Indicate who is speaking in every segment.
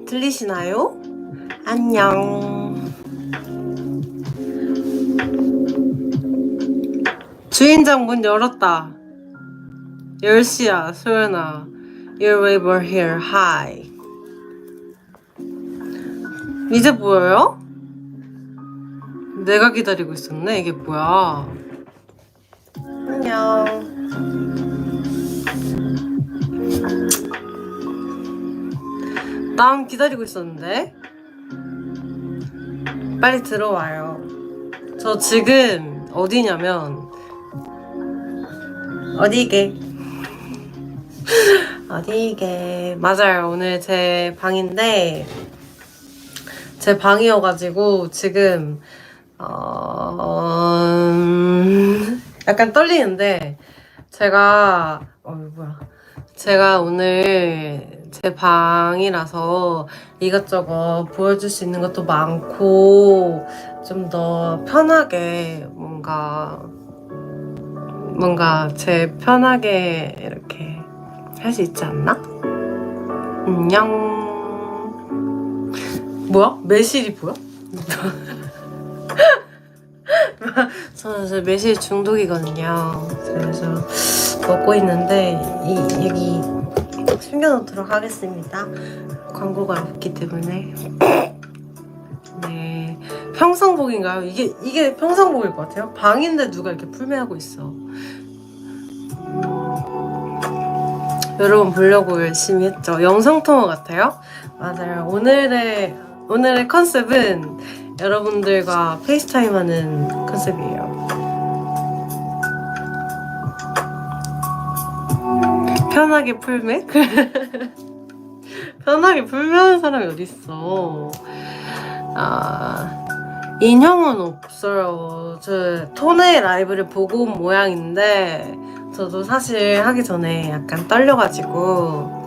Speaker 1: 들리시나요? 안녕. 주인장 문 열었다. 10시야, 소연아. You're over here. Hi. 이제 보여요? 내가 기다리고 있었네. 이게 뭐야? 안녕. 난 기다리고 있었는데. 빨리 들어와요. 저 지금 어디냐면 어디게? 어디게? 맞아요. 오늘 제 방인데 제 방이어가지고 지금 약간 떨리는데 제가 제가 오늘 제 방이라서 이것저것 보여줄 수 있는 것도 많고 좀 더 편하게 뭔가 제 편하게 이렇게 할 수 있지 않나? 안녕. 뭐야? 매실이 보여? 저는 매실 중독이거든요. 그래서 먹고 있는데 여기 숨겨놓도록 하겠습니다. 광고가 없기 때문에. 네, 평상복인가요? 이게 평상복일 것 같아요. 방인데 누가 이렇게 풀매하고 있어. 여러분 보려고 열심히 했죠. 영상통화 같아요? 맞아요. 오늘의 컨셉은 여러분들과 페이스타임 하는 컨셉이에요. 편하게 풀매? 편하게 풀매하는 사람이 어딨어. 인형은 없어요. 저 톤의 라이브를 보고 온 모양인데 저도 사실 하기 전에 약간 떨려가지고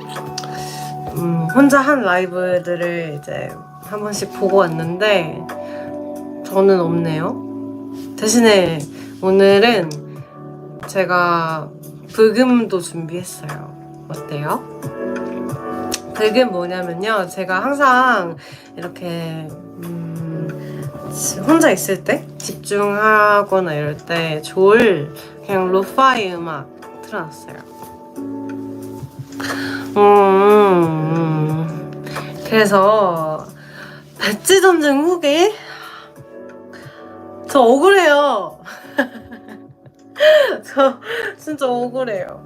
Speaker 1: 혼자 한 라이브들을 이제 한 번씩 보고 왔는데 저는 없네요. 대신에 오늘은 제가 브금도 준비했어요. 어때요? 브금 뭐냐면요, 제가 항상 이렇게 혼자 있을 때 집중하거나 이럴 때 좋을 그냥 로파이 음악 틀어놨어요. 그래서 배지전쟁 후기? 저 억울해요. 저 진짜 억울해요.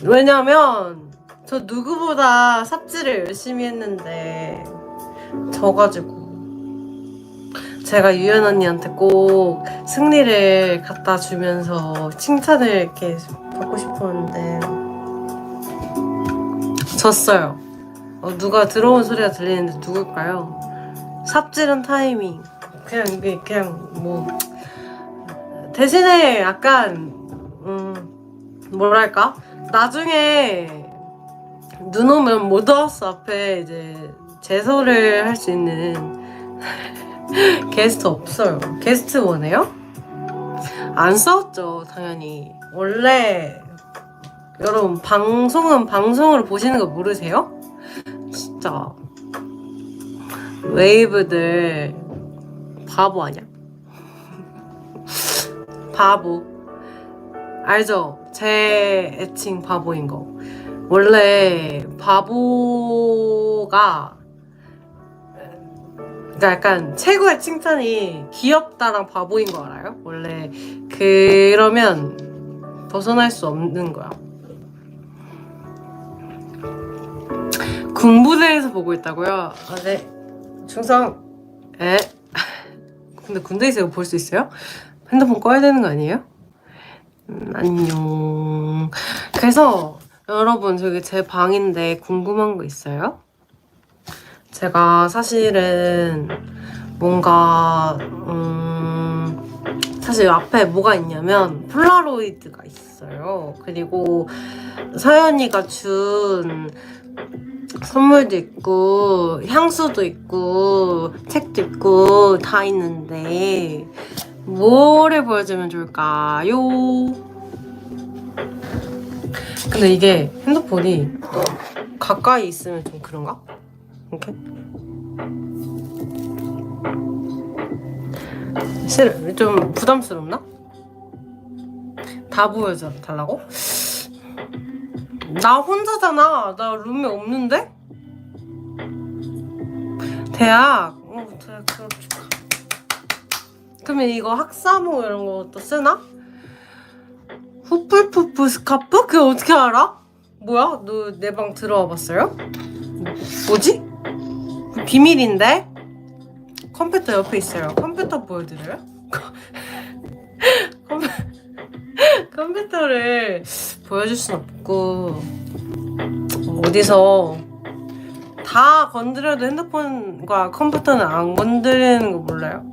Speaker 1: 왜냐면 저 누구보다 삽질을 열심히 했는데 져가지고 제가 유연 언니한테 꼭 승리를 갖다 주면서 칭찬을 이렇게 받고 싶었는데 졌어요. 누가 들어온 소리가 들리는데 누굴까요? 삽질은 타이밍. 그냥 뭐 대신에 약간 뭐랄까? 나중에 눈 오면 모더하우스 앞에 이제 제소를 할 수 있는 게스트 없어요. 게스트 원해요? 안 싸웠죠, 당연히. 원래 여러분 방송은 방송으로 보시는 거 모르세요? 진짜 웨이브들 바보 아니야? 바보. 알죠? 제 애칭 바보인 거. 원래 바보가 그러니까 약간 최고의 칭찬이 귀엽다랑 바보인 거 알아요? 원래 그러면 벗어날 수 없는 거야. 군부대에서 보고 있다고요? 네. 충성. 근데 군대에서 이거 볼 수 있어요? 핸드폰 꺼야 되는 거 아니에요? 안녕. 그래서 여러분, 저기 제 방인데 궁금한 거 있어요? 제가 사실은 뭔가 사실 앞에 뭐가 있냐면 폴라로이드가 있어요. 그리고 서연이가 준 선물도 있고 향수도 있고 책도 있고 다 있는데 뭐를 보여주면 좋을까요? 근데 이게 핸드폰이 가까이 있으면 좀 그런가? 이렇게? 좀 부담스럽나? 다 보여달라고? 나 혼자잖아. 나 룸메 없는데? 대학. 대학 축하. 그러면 이거 학사모 이런 것도 쓰나? 후플푸프 스카프? 그게 어떻게 알아? 뭐야? 너 내 방 들어와 봤어요? 뭐지? 비밀인데? 컴퓨터 옆에 있어요. 컴퓨터 보여드려요? 컴퓨터를 보여줄 순 없고 어디서 다 건드려도 핸드폰과 컴퓨터는 안 건드리는 거 몰라요?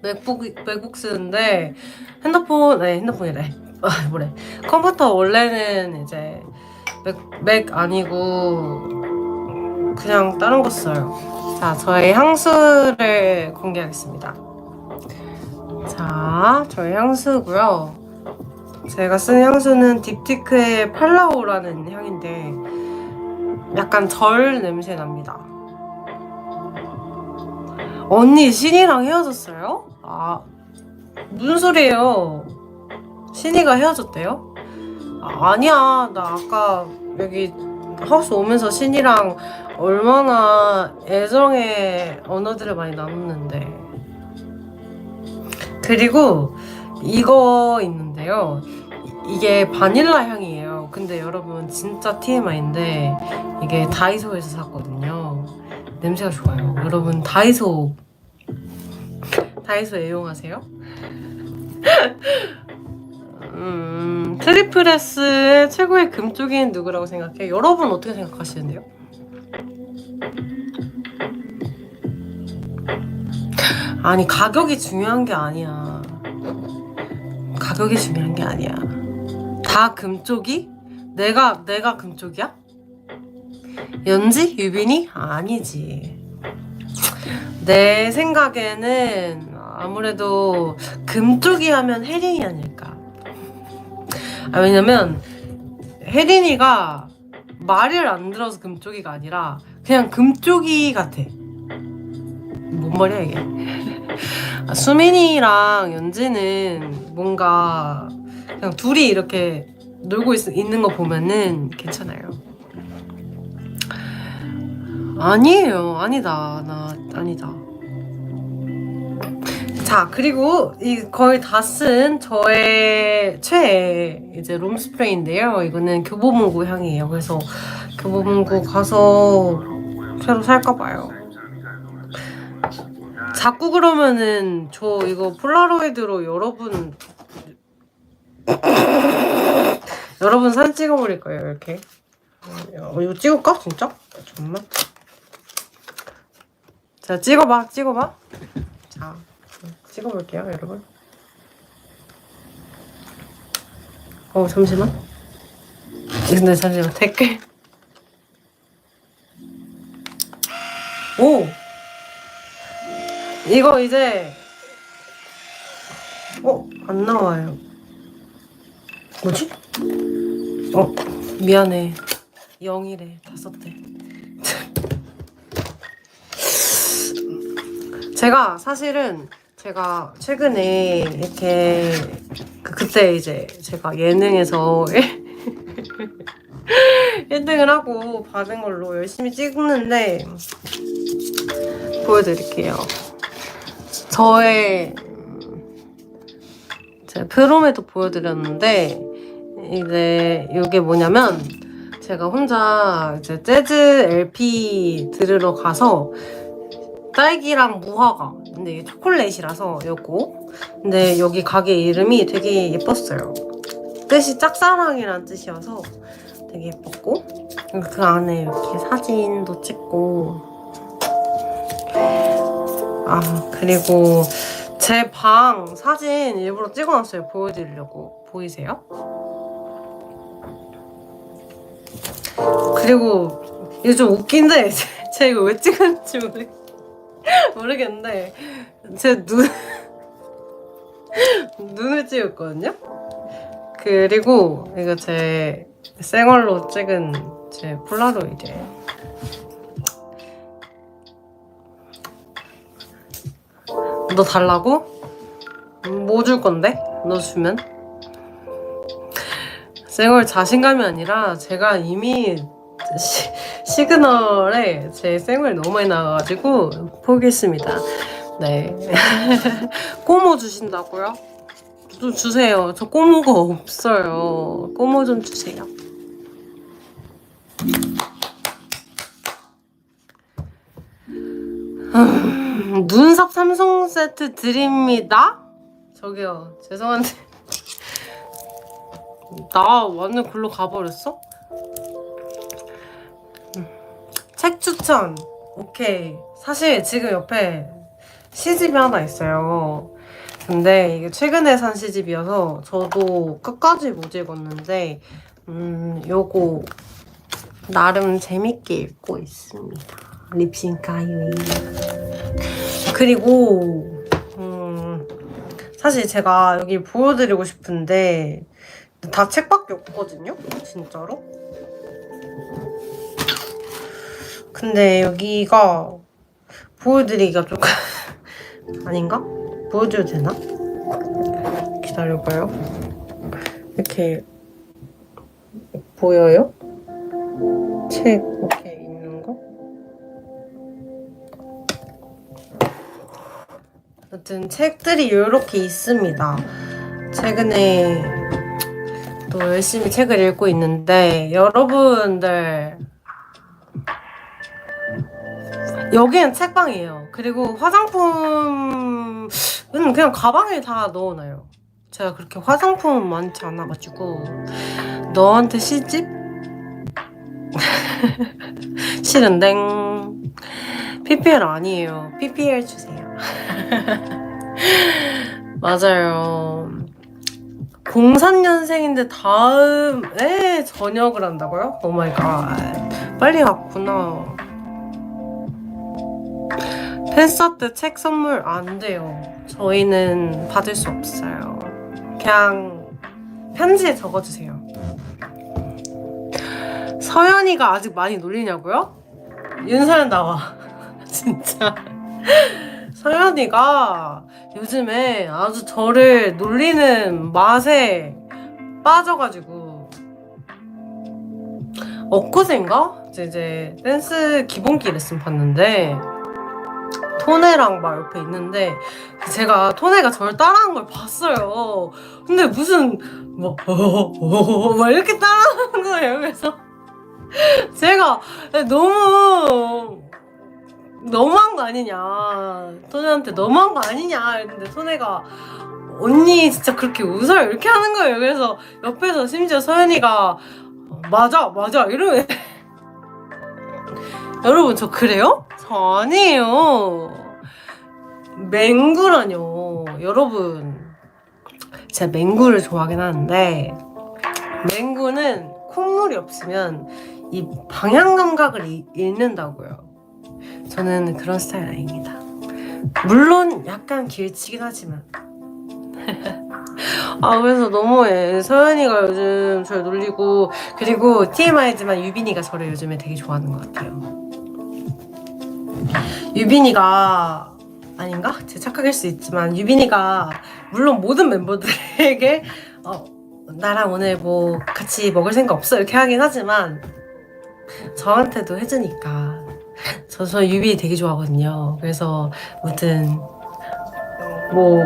Speaker 1: 맥북 쓰는데 핸드폰이래. 뭐래? 컴퓨터 원래는 이제 맥 아니고 그냥 다른 거 써요. 자, 저의 향수를 공개하겠습니다. 자, 저의 향수고요. 제가 쓴 향수는 딥티크의 팔라오라는 향인데 약간 절 냄새 납니다. 언니 신이랑 헤어졌어요? 아, 무슨 소리예요? 신이가 헤어졌대요? 아니야. 나 아까 여기 하우스 오면서 신이랑 얼마나 애정의 언어들을 많이 나눴는데. 그리고 이거 있는데요. 이게 바닐라 향이에요. 근데 여러분 진짜 TMI인데 이게 다이소에서 샀거든요. 냄새가 좋아요. 여러분 다이소 애용하세요? 트리플 S의 최고의 금쪽이는 누구라고 생각해? 여러분 어떻게 생각하시는데요? 아니 가격이 중요한 게 아니야. 가격이 중요한 게 아니야. 다 금쪽이? 내가 금쪽이야? 연지? 유빈이? 아니지. 내 생각에는 아무래도 금쪽이 하면 혜린이 아닐까. 왜냐면 혜린이가 말을 안 들어서 금쪽이가 아니라 그냥 금쪽이 같아. 뭔 말이야 이게. 수민이랑 연지는 뭔가 그냥 둘이 이렇게 놀고 있는 거 보면은 괜찮아요. 아니에요. 아니다. 아니다. 자, 그리고 이 거의 다 쓴 저의 최애 이제 룸스프레이인데요. 이거는 교보문고 향이에요. 그래서 교보문고 가서 새로 살까 봐요. 자꾸 그러면은 저 이거 폴라로이드로 여러분 사진 찍어버릴 거예요. 이렇게. 이거 찍을까? 진짜? 잠깐만. 자, 찍어봐. 자, 찍어볼게요, 여러분. 잠시만. 근데 잠시만, 댓글. 오! 이거 이제, 안 나와요. 뭐지? 미안해. 0이래. 다 썼대. 사실은 제가 최근에 이렇게 그때 이제 제가 예능에서 1등을 하고 받은 걸로 열심히 찍는데 보여드릴게요. 제 프롬에도 보여드렸는데 이제 이게 뭐냐면 제가 혼자 이제 재즈 LP 들으러 가서 딸기랑 무화과, 근데 이게 초콜릿이라서 요거. 근데 여기 가게 이름이 되게 예뻤어요. 뜻이 짝사랑이란 뜻이어서 되게 예뻤고, 그 안에 이렇게 사진도 찍고, 그리고 제 방 사진 일부러 찍어놨어요. 보여드리려고. 보이세요? 그리고 이게 좀 웃긴데 제가 이거 왜 찍었는지 모르겠는데 제 눈을 찍었거든요. 그리고 이거 제 생얼로 찍은 제 폴라로이드예요. 너 달라고? 뭐 줄 건데? 너 주면? 생얼 자신감이 아니라 제가 이미 시그널에 제 생얼이 너무 많이 나와가지고 포기했습니다. 네. 꼬모 주신다고요? 좀 주세요. 저 꼬모가 없어요. 꼬모 좀 주세요. 눈썹 3종 세트 드립니다. 저기요, 죄송한데 나 완전 글로 가버렸어? 책 추천. 오케이. 사실 지금 옆에 시집이 하나 있어요. 근데 이게 최근에 산 시집이어서 저도 끝까지 못 읽었는데 요거 나름 재밌게 읽고 있습니다. 립싱카유이. 그리고 사실 제가 여기 보여드리고 싶은데 다 책밖에 없거든요? 진짜로? 근데 여기가 보여드리기가 조금 아닌가? 보여줘도 되나? 기다려봐요. 이렇게 보여요? 책 이렇게 있는 거? 아무튼 책들이 이렇게 있습니다. 최근에 또 열심히 책을 읽고 있는데 여러분들 여기는 책방이에요. 그리고 화장품은 그냥 가방에 다 넣어놔요. 제가 그렇게 화장품 많지 않아가지고. 너한테 시집? 싫은데 PPL 아니에요. PPL 주세요. 맞아요. 03년생인데 다음에 전역을 한다고요? 오마이갓. 빨리 왔구나. 팬사 때 책 선물 안 돼요. 저희는 받을 수 없어요. 그냥 편지에 적어주세요. 서연이가 아직 많이 놀리냐고요? 윤서연 나와. 진짜. 서연이가 요즘에 아주 저를 놀리는 맛에 빠져가지고 엊그제인가? 이제 댄스 기본기 레슨 봤는데 토네랑 막 옆에 있는데 제가 토네가 저를 따라하는 걸 봤어요. 근데 무슨 막 이렇게 따라하는 거예요. 그래서 제가 너무한 거 아니냐, 토네한테 너무한 거 아니냐 했는데 토네가 언니 진짜 그렇게 웃어요 이렇게 하는 거예요. 그래서 옆에서 심지어 서연이가 맞아 이러면 여러분 저 그래요? 저 아니에요. 맹구라뇨. 여러분 제가 맹구를 좋아하긴 하는데 맹구는 콧물이 없으면 이 방향 감각을 잃는다고요. 저는 그런 스타일 아닙니다. 물론 약간 길치긴 하지만 그래서 너무해. 서연이가 요즘 저를 놀리고, 그리고 TMI지만 유빈이가 저를 요즘에 되게 좋아하는 것 같아요. 유빈이가 아닌가? 제 착각일 수 있지만 유빈이가 물론 모든 멤버들에게 나랑 오늘 뭐 같이 먹을 생각 없어 이렇게 하긴 하지만 저한테도 해주니까 저 유빈이 되게 좋아하거든요. 그래서 아무튼 뭐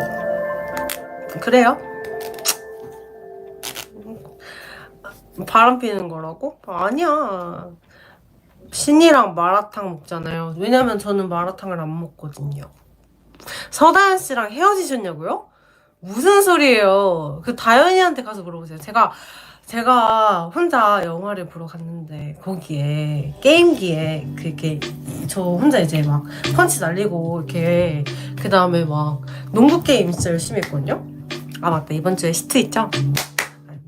Speaker 1: 그래요. 바람 피는 거라고? 아니야. 신이랑 마라탕 먹잖아요. 왜냐면 저는 마라탕을 안 먹거든요. 서다현 씨랑 헤어지셨냐고요? 무슨 소리예요? 그 다현이한테 가서 물어보세요. 제가 혼자 영화를 보러 갔는데 거기에 게임기에 그게 저 혼자 이제 막 펀치 날리고 이렇게 그 다음에 막 농구 게임 진짜 열심히 했거든요. 아 맞다, 이번 주에 시트 있죠?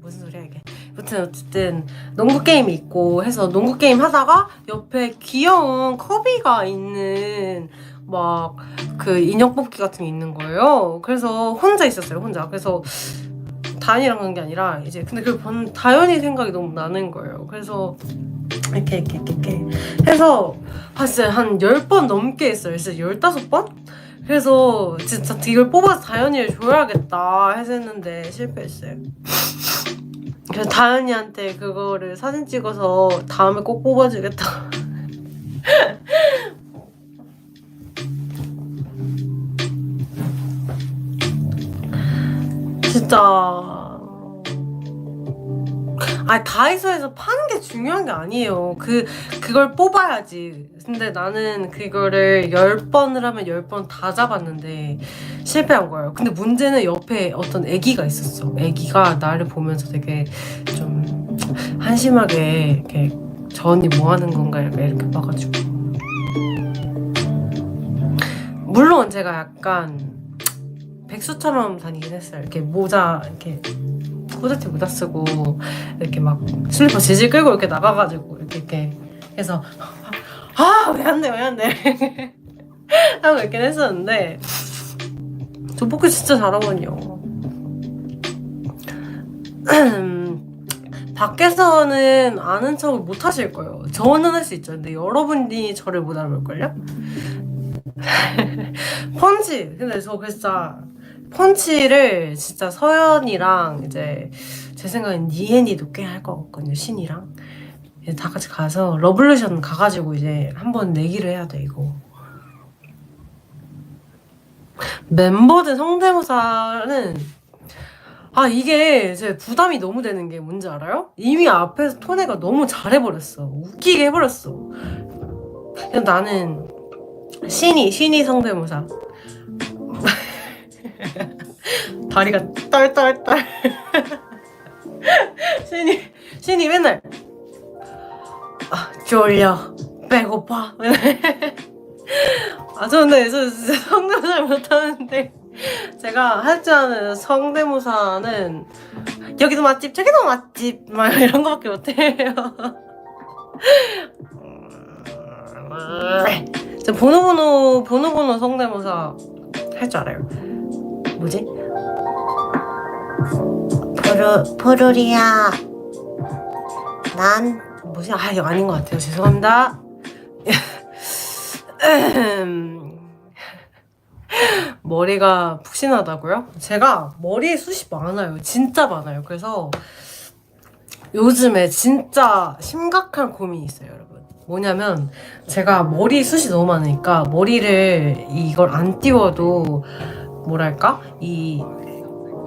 Speaker 1: 무슨 소리야 이게. 아무튼 아무튼 어쨌든 농구 게임이 있고 해서 농구 게임 하다가 옆에 귀여운 커비가 있는 막 그 인형 뽑기 같은 게 있는 거예요. 그래서 혼자 있었어요. 혼자. 그래서 다현이랑 간 게 아니라 이제 근데 그 다현이 생각이 너무 나는 거예요. 그래서 이렇게 해서 진짜 한 10번 넘게 했어요. 진짜 15번? 그래서 진짜 이걸 뽑아서 다현이를 줘야겠다 해서 했는데 실패했어요. 그래서 다현이한테 그거를 사진 찍어서 다음에 꼭 뽑아주겠다. 진짜 다이소에서 파는 게 중요한 게 아니에요. 그걸 뽑아야지. 근데 나는 그거를 10번을 하면 10번 다 잡았는데 실패한 거예요. 근데 문제는 옆에 어떤 애기가 있었어. 애기가 나를 보면서 되게 좀 한심하게 이렇게 저 언니 뭐 하는 건가 이렇게 봐가지고. 물론 제가 약간 백수처럼 다니긴 했어요. 이렇게 모자 이렇게 후드티 모자 쓰고 이렇게 막 슬리퍼 질질 끌고 이렇게 나가가지고 이렇게 해서 왜 안 돼 하고 이렇게 했었는데 저 포크 진짜 잘하거든요. 밖에서는 아는 척을 못 하실 거예요. 저는 할 수 있죠. 근데 여러분이 저를 못 알아볼걸요? 펀치! 근데 저 진짜 펀치를 진짜 서연이랑 이제 제 생각엔 니엔이도 꽤 할 것 같거든요. 신이랑 이제 다 같이 가서 러블루션 가가지고 이제 한번 내기를 해야 돼. 이거 멤버들 성대모사는 이게 제 부담이 너무 되는 게 뭔지 알아요? 이미 앞에서 토네가 너무 잘해버렸어. 웃기게 해버렸어. 그냥 나는 신이 성대모사. 다리가 떨떨떨. 신이 맨날 졸려 배고파. 저 근데 저 진짜 성대모사 잘 못하는데 제가 할 줄 아는 성대모사는 여기도 맛집 저기도 맛집 막 이런 거밖에 못해요. 저 보노보노 성대모사 할 줄 알아요. 뭐지? 포로리야 난 뭐지? 이거 아닌 것 같아요. 죄송합니다. 머리가 푹신하다고요? 제가 머리에 숱이 많아요. 진짜 많아요. 그래서 요즘에 진짜 심각한 고민이 있어요, 여러분. 뭐냐면 제가 머리 숱이 너무 많으니까 머리를 이걸 안 띄워도 뭐랄까? 이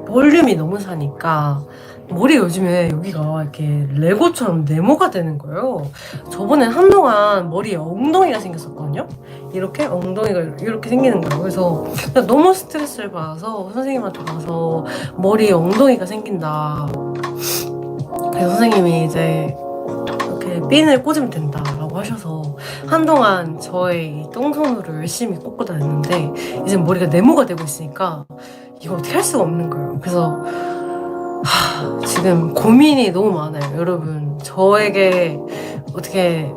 Speaker 1: 볼륨이 너무 사니까 머리가 요즘에 여기가 이렇게 레고처럼 네모가 되는 거예요. 저번엔 한동안 머리에 엉덩이가 생겼었거든요. 이렇게 엉덩이가 이렇게 생기는 거예요. 그래서 너무 스트레스를 받아서 선생님한테 가서 머리에 엉덩이가 생긴다. 그래서 선생님이 이제 이렇게 핀을 꽂으면 된다라고 하셔서 한동안 저의 이 똥손으로 열심히 꽂고 다녔는데 이제 머리가 네모가 되고 있으니까 이거 어떻게 할 수가 없는 거예요. 그래서 지금 고민이 너무 많아요. 여러분 저에게 어떻게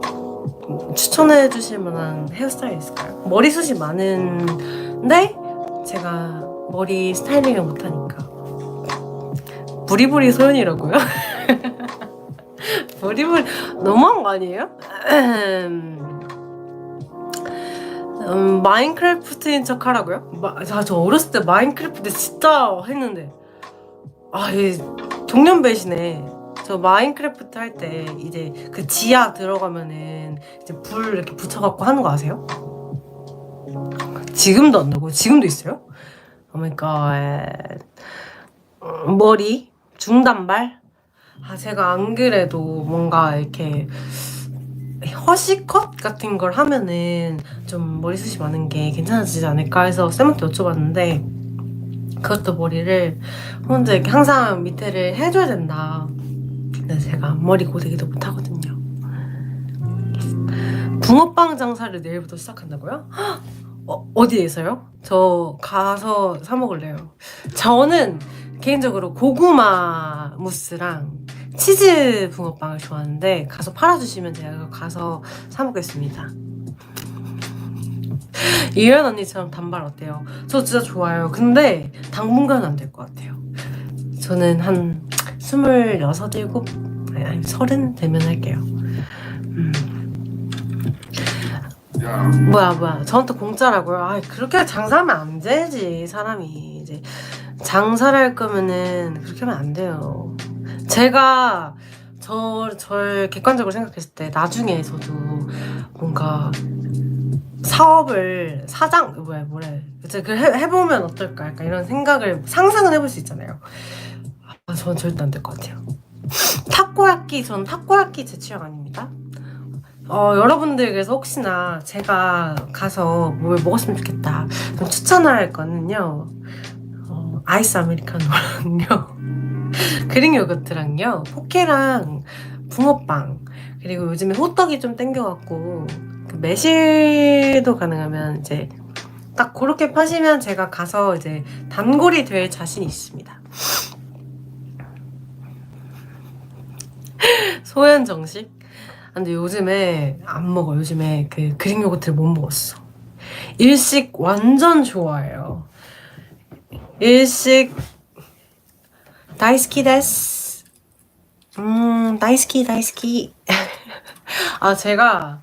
Speaker 1: 추천해 주실 만한 헤어스타일이 있을까요? 머리숱이 많은데 제가 머리 스타일링을 못하니까 부리부리 소연이라고요? 부리부리 너무한 거 아니에요? 마인크래프트인 척 하라고요? 저 어렸을 때 마인크래프트 진짜 했는데 이 동년배시네. 저 마인크래프트 할 때 이제 그 지하 들어가면은 이제 불 이렇게 붙여갖고 하는 거 아세요? 지금도 한다고? 지금도 있어요? 오마이갓. 머리 중단발? 제가 안 그래도 뭔가 이렇게 허시컷 같은 걸 하면은 좀 머리숱이 많은 게 괜찮아지지 않을까 해서 쌤한테 여쭤봤는데 그것도 머리를 혼자 이렇게 항상 밑에를 해줘야 된다. 근데 제가 머리 고데기도 못하거든요. 붕어빵 장사를 내일부터 시작한다고요? 어디에서요? 저 가서 사 먹을래요. 저는 개인적으로 고구마 무스랑 치즈 붕어빵을 좋아하는데 가서 팔아주시면 제가 가서 사 먹겠습니다. 이현 언니처럼 단발 어때요? 저 진짜 좋아요. 근데 당분간은 안 될 것 같아요. 저는 한 26, 7, 아니 30 되면 할게요. 뭐야 저한테 공짜라고요? 아 그렇게 장사하면 안 되지. 사람이 이제 장사를 할 거면은 그렇게 하면 안 돼요. 제가 절 객관적으로 생각했을 때 나중에 저도 뭔가 사업을 뭐래 이제 그 해보면 어떨까 약간 이런 생각을 상상은 해볼 수 있잖아요. 아, 저는 절대 안 될 것 같아요. 전 타코야끼 제 취향 아닙니다. 여러분들께서 혹시나 제가 가서 뭘 먹었으면 좋겠다 그럼 추천할 거는요, 아이스 아메리카노랑요 그릭 요거트랑요, 포케랑 붕어빵, 그리고 요즘에 호떡이 좀 땡겨갖고 그 매실도 가능하면 이제 딱 그렇게 파시면 제가 가서 이제 단골이 될 자신이 있습니다. 소연 정식? 근데 요즘에 안 먹어. 요즘에 그 그릭 요거트를 못 먹었어. 일식 완전 좋아해요. 일식 다이스키 데스. 다이스키. 아 제가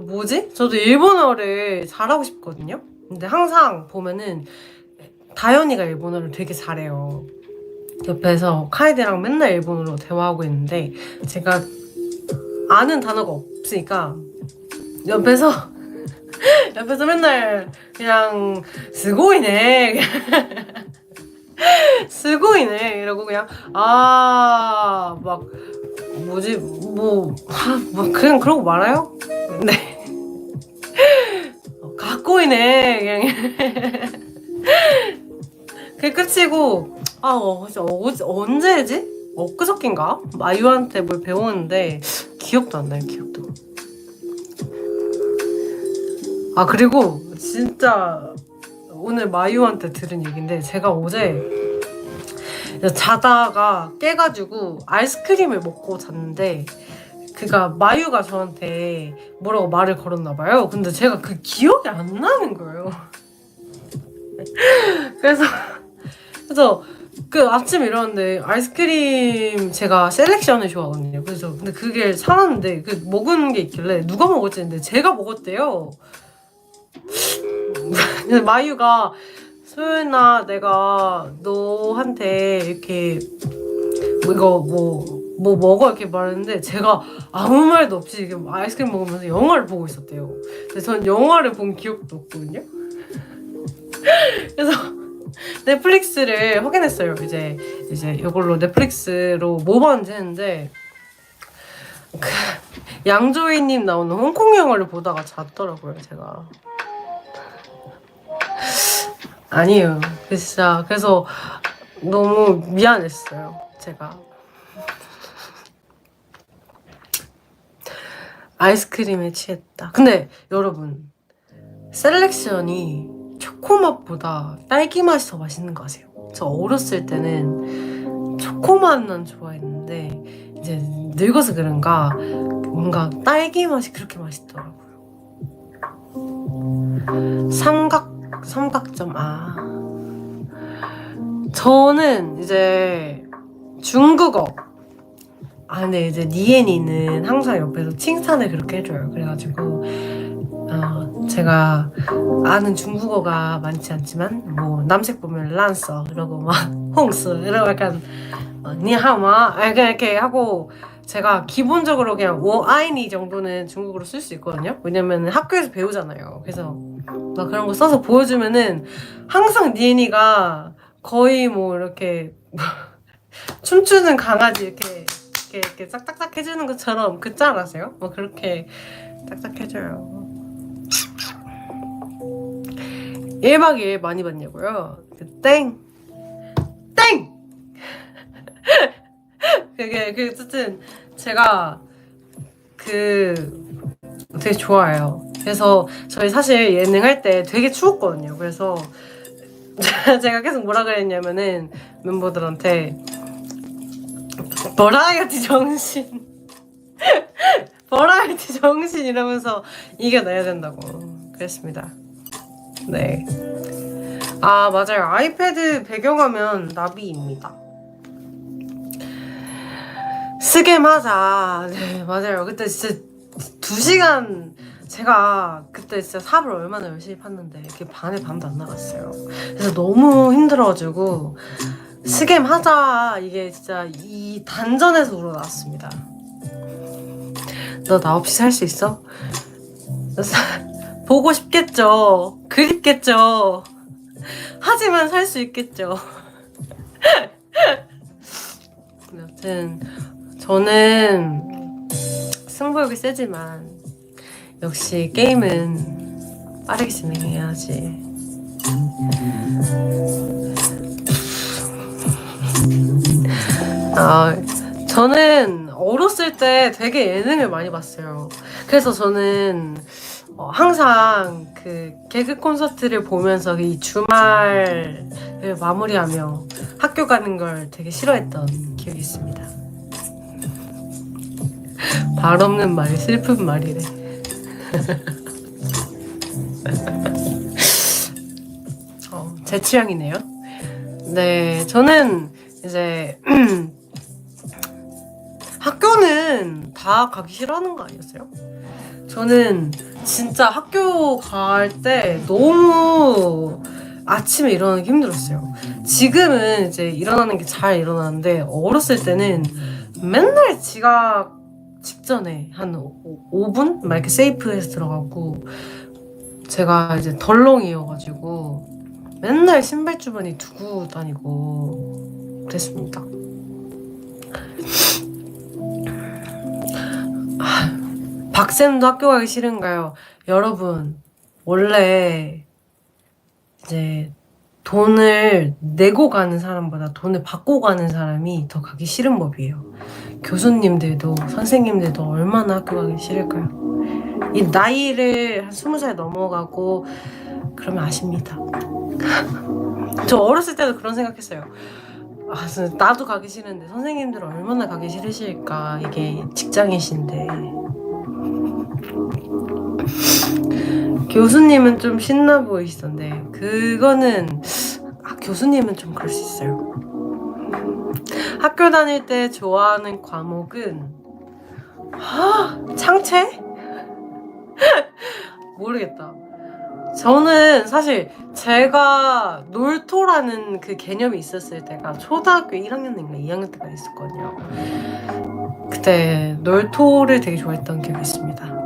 Speaker 1: 뭐지? 저도 일본어를 잘하고 싶거든요. 근데 항상 보면은 다현이가 일본어를 되게 잘해요. 옆에서 카이드랑 맨날 일본어로 대화하고 있는데 제가 아는 단어가 없으니까 옆에서 맨날 그냥 스고이네 스고이네 이러고 그냥 막 뭐지 뭐 그냥 그러고 말아요? 네. 갖고이네 그냥 그게 끝이고 언제지? 엊그저께인가? 마유한테 뭘 배웠는데 기억도 안 나요. 기억도. 아 그리고 진짜 오늘 마유한테 들은 얘기인데 제가 어제 자다가 깨가지고 아이스크림을 먹고 잤는데 그가 마유가 저한테 뭐라고 말을 걸었나 봐요. 근데 제가 그 기억이 안 나는 거예요. 그래서 그 아침에 일어났는데 아이스크림 제가 셀렉션을 좋아하거든요. 그래서 근데 그게 사놨는데 그 먹은 게 있길래 누가 먹었지 했는데 제가 먹었대요. 근데 마유가 소연아 내가 너한테 이렇게 이거 뭐 먹어 이렇게 말했는데 제가 아무 말도 없이 이렇게 아이스크림 먹으면서 영화를 보고 있었대요. 근데 전 영화를 본 기억도 없거든요. 그래서 넷플릭스를 확인했어요. 이제 이걸로 넷플릭스로 뭐 봤는지 했는데 그 양조위님 나오는 홍콩 영화를 보다가 잤더라고요. 제가 아니에요. 진짜 그래서 너무 미안했어요. 제가 아이스크림에 취했다. 근데 여러분 셀렉션이 초코맛보다 딸기 맛이 더 맛있는 거 아세요? 저 어렸을 때는 초코맛만 좋아했는데 이제 늙어서 그런가 뭔가 딸기 맛이 그렇게 맛있더라고요. 삼각점 저는 이제 중국어 근데 이제 니엔이는 항상 옆에서 칭찬을 그렇게 해줘요. 그래가지고 제가 아는 중국어가 많지 않지만 뭐 남색 보면 란서 이러고 막 홍스 이러고 약간 니하마 이렇게 하고 제가 기본적으로 그냥 워아이니 정도는 중국어로 쓸 수 있거든요. 왜냐면 학교에서 배우잖아요. 그래서 막 그런 거 써서 보여주면은 항상 니엔이가 거의 뭐 이렇게 춤추는 강아지 이렇게 싹싹싹 해주는 것처럼 그 짤 아세요? 뭐 그렇게 싹싹 해줘요. 1박 2일 많이 봤냐고요? 땡! 그게 어쨌든 제가 되게 좋아해요. 그래서 저희 사실 예능 할 때 되게 추웠거든요. 그래서 제가 계속 뭐라 그랬냐면은 멤버들한테 버라이어티 정신. 버라이어티 정신 이러면서 이겨내야 된다고 그랬습니다. 네. 아, 맞아요. 아이패드 배경화면 나비입니다. 스겜하자. 네, 맞아요. 그때 진짜 2시간 제가 그때 진짜 삽을 얼마나 열심히 팠는데 이렇게 반에 반도 안 나갔어요. 그래서 너무 힘들어가지고 스겜하자 이게 진짜 이 단전에서 우러나왔습니다. 너 나 없이 살 수 있어? 보고 싶겠죠. 그립겠죠. 하지만 살 수 있겠죠. 여튼 저는 승부욕이 세지만 역시 게임은 빠르게 진행해야지. 저는 어렸을 때 되게 예능을 많이 봤어요. 그래서 저는 항상 그 개그 콘서트를 보면서 이 주말을 마무리하며 학교 가는 걸 되게 싫어했던 기억이 있습니다. 발 없는 말이 슬픈 말이래. 제 취향이네요. 네, 저는 이제 학교는 다 가기 싫어하는 거 아니었어요? 저는 진짜 학교 갈 때 너무 아침에 일어나기 힘들었어요. 지금은 이제 일어나는 게 잘 일어나는데 어렸을 때는 맨날 지각 직전에 한 5분? 막 이렇게 세이프에서 들어가고 제가 이제 덜렁이여가지고 맨날 신발 주머니 두고 다니고 그랬습니다. 박쌤도 학교 가기 싫은가요? 여러분, 원래 이제 돈을 내고 가는 사람보다 돈을 받고 가는 사람이 더 가기 싫은 법이에요. 교수님들도 선생님들도 얼마나 학교 가기 싫을까요? 이 나이를 한 20살 넘어가고 그러면 아십니다. 저 어렸을 때도 그런 생각했어요. 나도 가기 싫은데 선생님들은 얼마나 가기 싫으실까. 이게 직장이신데. 교수님은 좀 신나 보이시던데 그거는 교수님은 좀 그럴 수 있어요. 학교 다닐 때 좋아하는 과목은 창체? 모르겠다. 저는 사실 제가 놀토라는 그 개념이 있었을 때가 초등학교 1학년인가 2학년 때가 있었거든요. 그때 놀토를 되게 좋아했던 기억이 있습니다.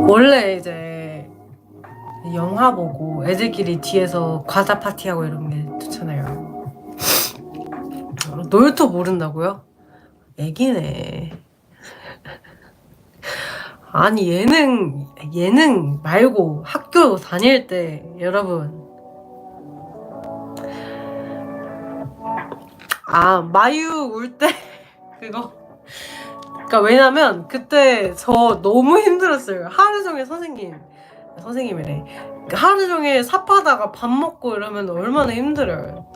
Speaker 1: 원래 이제 영화 보고 애들끼리 뒤에서 과자 파티하고 이런 게 좋잖아요. 놀토 모른다고요? 애기네. 아니 예능 말고 학교 다닐 때 여러분 마유 울 때 그거. 그러니까 왜냐면 그때 저 너무 힘들었어요. 하루 종일 선생님이래. 하루 종일 삽하다가 밥 먹고 이러면 얼마나 힘들어요.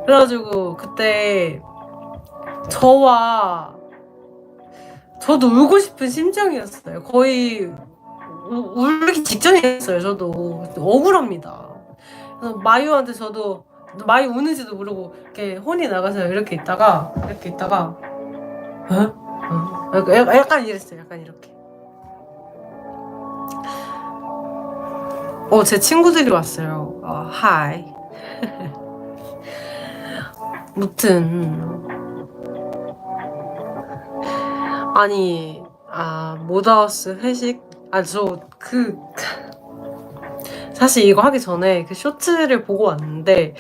Speaker 1: 그래가지고 그때 저도 울고 싶은 심정이었어요. 거의 울기 직전이었어요. 저도 억울합니다. 그래서 마유한테 저도 마유 우는지도 모르고 이렇게 혼이 나가서 이렇게 있다가 약간 이랬어요. 약간 이렇게. 제 친구들이 왔어요. 하이. 무튼 아니 모다우스 회식 사실 이거 하기 전에 그 쇼츠를 보고 왔는데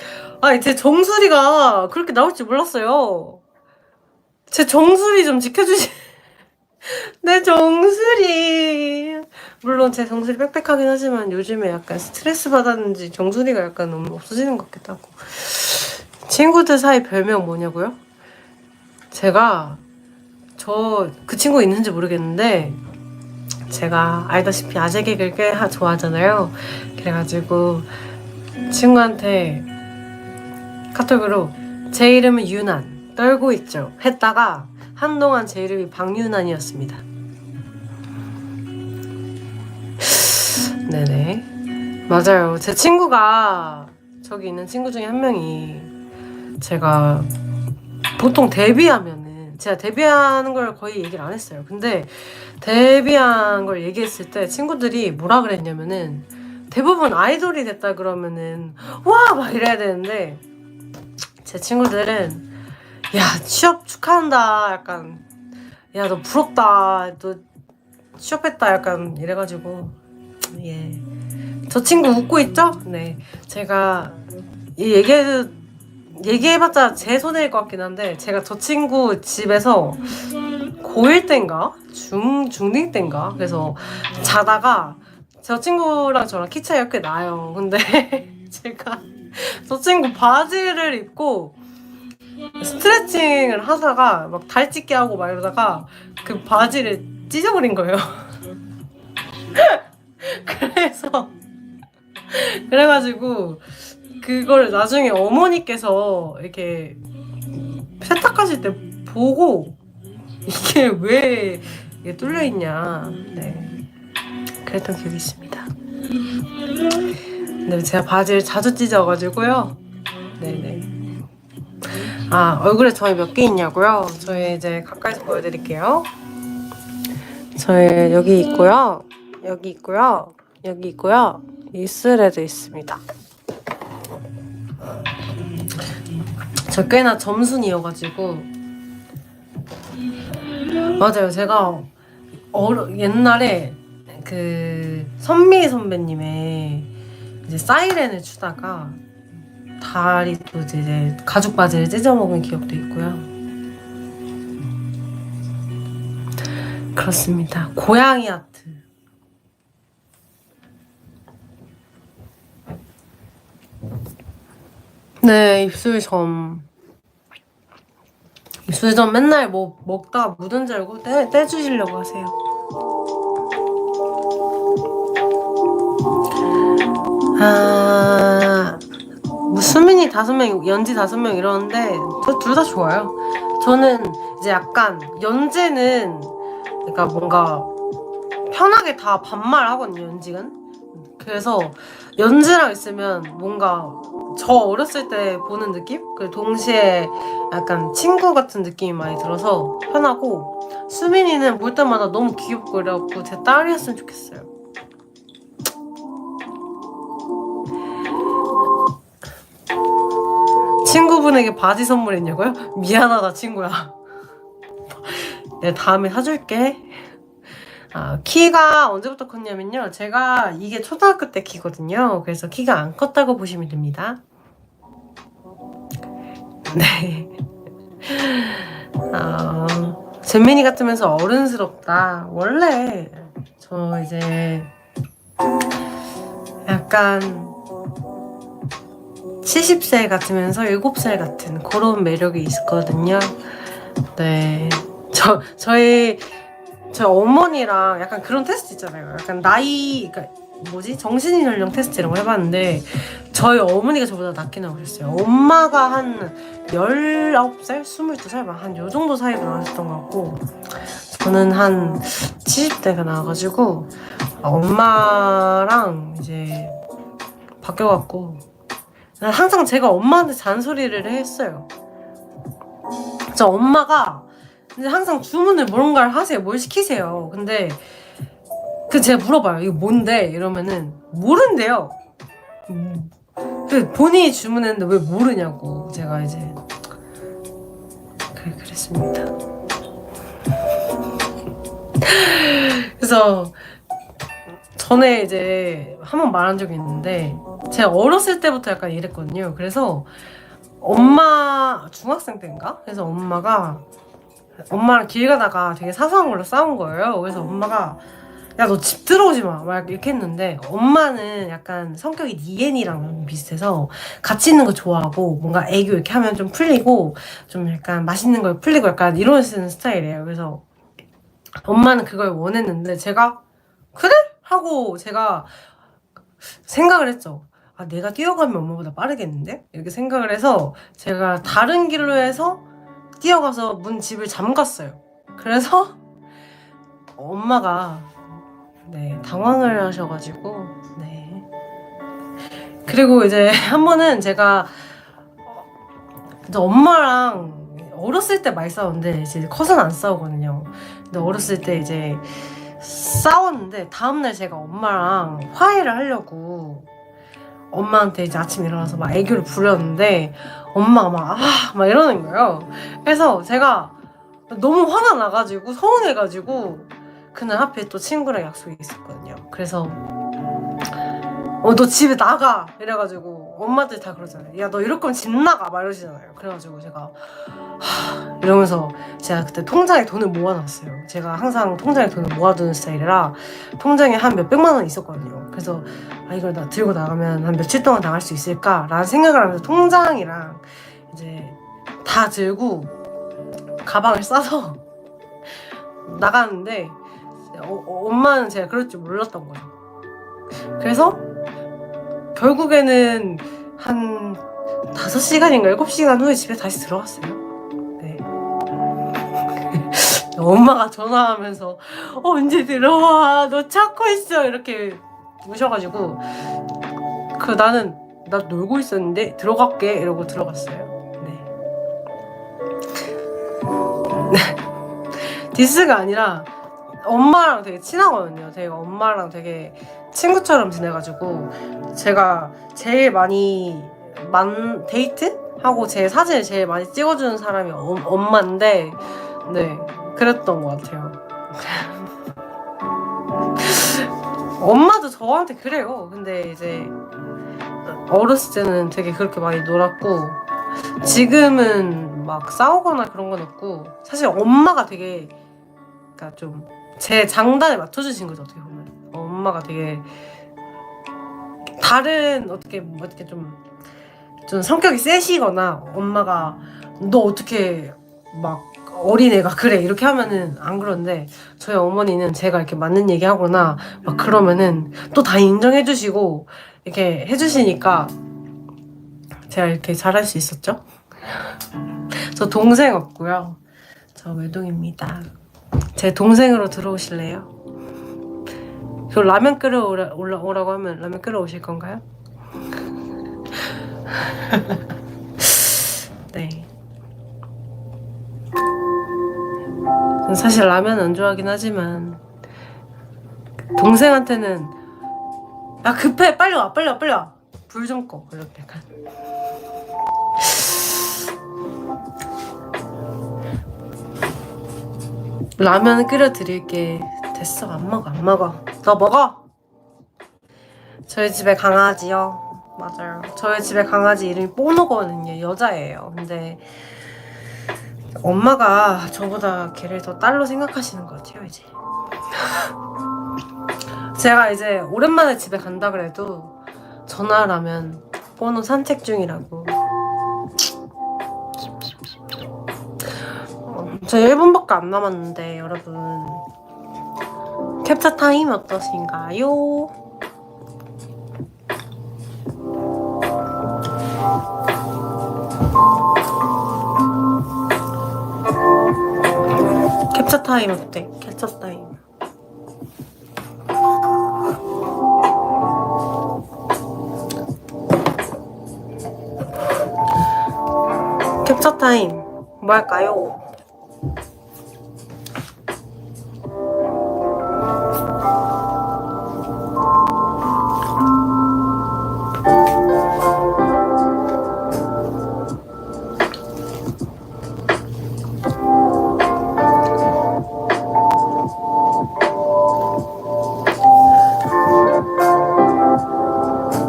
Speaker 1: 제 정수리가 그렇게 나올 줄 몰랐어요. 제 정수리 좀 지켜주시. 내 정수리. 물론 제 정수리 빽빽하긴 하지만 요즘에 약간 스트레스 받았는지 정수리가 약간 너무 없어지는 것 같기도 하고. 친구들 사이 별명 뭐냐고요? 제가 그 친구 있는지 모르겠는데 제가 알다시피 아재 개그를 꽤 좋아하잖아요. 그래가지고 친구한테 카톡으로 제 이름은 유난 떨고 있죠 했다가 한동안 제 이름이 박유난이었습니다. 네네, 맞아요. 제 친구가, 저기 있는 친구 중에 한 명이, 제가 보통 데뷔하면은, 제가 데뷔하는 걸 거의 얘기를 안 했어요. 근데 데뷔한 걸 얘기했을 때 친구들이 뭐라 그랬냐면은, 대부분 아이돌이 됐다 그러면은 와! 막 이래야 되는데, 제 친구들은 야, 취업 축하한다, 약간, 야, 너 부럽다, 너 취업했다, 약간 이래가지고, 예, 저 친구 웃고 있죠? 네, 제가 이 얘기해봤자 제 손해일 것 같긴 한데, 제가 저 친구 집에서 고1 땐가? 중2 땐가? 그래서 자다가, 저 친구랑 저랑 키 차이가 꽤 나요. 근데 제가 저 친구 바지를 입고 스트레칭을 하다가 막 달찢게 하고 막 이러다가 그 바지를 찢어버린 거예요. 그래가지고 그걸 나중에 어머니께서 이렇게 세탁하실 때 보고 이게 왜 이게 뚫려 있냐, 네, 그랬던 기억이 있습니다. 근데 제가 바지를 자주 찢어가지고요. 네네. 아, 얼굴에 점이 몇 개 있냐고요? 저희 이제 가까이서 보여드릴게요. 저희 여기 있고요, 여기 있고요, 여기 있고요, 입술에도 있습니다. 저 꽤나 점순이어가지고. 맞아요. 제가 옛날에 그 선미 선배님의 이제 사이렌을 추다가 다리 또 이제 가죽 바지를 찢어먹은 기억도 있고요. 그렇습니다. 고양이 아트. 네, 입술점 맨날 뭐 먹다가 묻은 줄 알고 떼주시려고 하세요. 뭐 수민이 5명, 연지 5명 이러는데 둘 다 좋아요. 저는 이제 약간 연재는 그러니까 뭔가 편하게 다 반말하거든요, 연지는. 그래서 연지랑 있으면 뭔가 저 어렸을 때 보는 느낌? 그 동시에 약간 친구 같은 느낌이 많이 들어서 편하고, 수민이는 볼 때마다 너무 귀엽고 이래갖고 제 딸이었으면 좋겠어요. 친구분에게 바지 선물했냐고요? 미안하다 친구야. 내가 다음에 사줄게. 키가 언제부터 컸냐면요, 제가 이게 초등학교 때 키거든요. 그래서 키가 안 컸다고 보시면 됩니다. 네. 잼민이 같으면서 어른스럽다. 원래 저 이제 약간 70세 같으면서 7살 같은 그런 매력이 있거든요. 네. 저희 어머니랑 약간 그런 테스트 있잖아요. 약간 나이, 그러니까 뭐지? 정신 연령 테스트 이런 거 해봤는데 저희 어머니가 저보다 낫게 나오셨어요. 엄마가 한 19살? 22살? 막 한 요 정도 사이로 나오셨던 것 같고, 저는 한 70대가 나와가지고 엄마랑 이제 바뀌어갖고 항상 제가 엄마한테 잔소리를 했어요. 저 엄마가 근데 항상 주문을 뭔가를 하세요. 뭘 시키세요. 근데 제가 물어봐요. 이거 뭔데? 이러면은 모른대요. 본인이 주문했는데 왜 모르냐고. 제가 이제 그랬습니다. 그래서 전에 이제 한번 말한 적이 있는데, 제가 어렸을 때부터 약간 이랬거든요. 그래서 엄마 중학생 때인가? 그래서 엄마랑 길 가다가 되게 사소한 걸로 싸운 거예요. 그래서 엄마가 야, 너 집 들어오지 마, 막 이렇게 했는데, 엄마는 약간 성격이 니엔이랑 비슷해서 같이 있는 거 좋아하고 뭔가 애교 이렇게 하면 좀 풀리고 좀 약간 맛있는 걸 풀리고 약간 이런 스타일이에요. 그래서 엄마는 그걸 원했는데 제가 그래? 하고 제가 생각을 했죠. 아, 내가 뛰어가면 엄마보다 빠르겠는데? 이렇게 생각을 해서 제가 다른 길로 해서 뛰어가서 집을 잠갔어요. 그래서 엄마가 네, 당황을 하셔가지고 네. 그리고 이제 한 번은 제가 이제 엄마랑 어렸을 때 많이 싸웠는데 이제 커서는 안 싸우거든요. 근데 어렸을 때 이제 싸웠는데 다음날 제가 엄마랑 화해를 하려고 엄마한테 이제 아침에 일어나서 막 애교를 부렸는데 엄마가 막 이러는 거예요. 그래서 제가 너무 화가 나가지고 서운해가지고 그날 하필 또 친구랑 약속이 있었거든요. 그래서 너 집에 나가! 이래가지고 엄마들 다 그러잖아요. 야, 너 이럴 거면 집 나가! 막 이러시잖아요. 그래가지고 제가 이러면서 제가 그때 통장에 돈을 모아놨어요. 제가 항상 통장에 돈을 모아두는 스타일이라 통장에 한 몇백만 원 있었거든요. 그래서 이걸 나 들고 나가면 한 며칠 동안 나갈 수 있을까? 라는 생각을 하면서 통장이랑 이제 다 들고 가방을 싸서 나가는데 엄마는 제가 그럴 줄 몰랐던 거죠. 그래서 결국에는 한 5시간인가 7시간 후에 집에 다시 들어갔어요. 네. 엄마가 전화하면서 언제 들어와? 너 찾고 있어. 이렇게 오셔가지고 나는 나 놀고 있었는데 들어갈게 이러고 들어갔어요. 네. 디스가 아니라 엄마랑 되게 친하거든요. 제가 엄마랑 되게 친구처럼 지내가지고 제가 제일 많이 데이트하고 제 사진을 제일 많이 찍어주는 사람이 엄마인데 네 그랬던 것 같아요. 엄마도 저한테 그래요. 근데 이제 어렸을 때는 되게 그렇게 많이 놀았고 지금은 막 싸우거나 그런 건 없고 사실 엄마가 되게 그러니까 좀 제 장단에 맞춰주신 거죠. 어떻게 보면 엄마가 되게 다른 어떻게 좀 성격이 세시거나 엄마가 너 어떻게 막 어린애가 그래 이렇게 하면은 안 그런데 저희 어머니는 제가 이렇게 맞는 얘기하거나 막 그러면은 또 다 인정해주시고 이렇게 해주시니까 제가 이렇게 잘할 수 있었죠. 저 동생 없고요. 저 외동입니다. 제 동생으로 들어오실래요? 그 라면 끓여 오라고 하면 라면 끓여 오실 건가요? 네. 사실 라면 안 좋아하긴 하지만 동생한테는 야 급해 빨리 와 불 좀 꺼 이렇게 약간 라면 끓여 드릴게. 됐어 안 먹어 너 먹어. 저희 집에 강아지요. 맞아요. 저희 집에 강아지 이름이 뽀노거든요. 여자예요. 근데 엄마가 저보다 걔를 더 딸로 생각하시는 것 같아요 이제. 제가 이제 오랜만에 집에 간다 그래도 전화를 하면 뽀노 산책 중이라고. 저 1분밖에 안 남았는데 여러분 캡처 타임 어떠신가요? 캡처 타임 어때? 캡처 타임. 캡처 타임 뭐 할까요?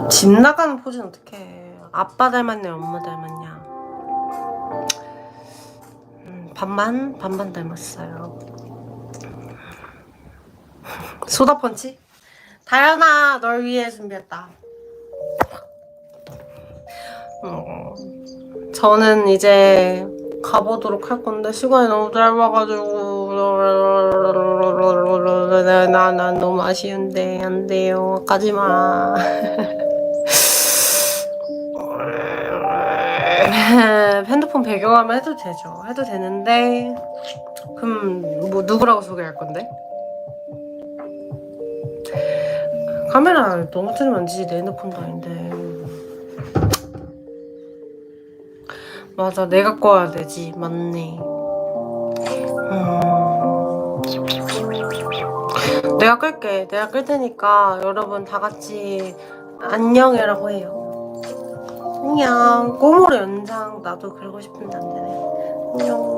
Speaker 1: 집 나가는 포즈는 어떡해. 아빠 닮았냐 엄마 닮았냐. 반반 닮았어요. 소다펀치? 다현아 널 위해 준비했다. 저는 이제 가보도록 할 건데 시간이 너무 짧아가지고 나 너무 아쉬운데 안 돼요. 가지마. 핸드폰 배경화면 해도 되죠. 해도 되는데 그럼 뭐 누구라고 소개할 건데? 카메라 너무 틀면 안 되지. 내 핸드폰도 아닌데. 맞아, 내가 꺼야 되지. 맞네. 내가 끌게. 내가 끌 테니까 여러분 다 같이 안녕이라고 해요. 안녕. 꼬모로 연장 나도 그러고 싶은데 안 되네. 안녕.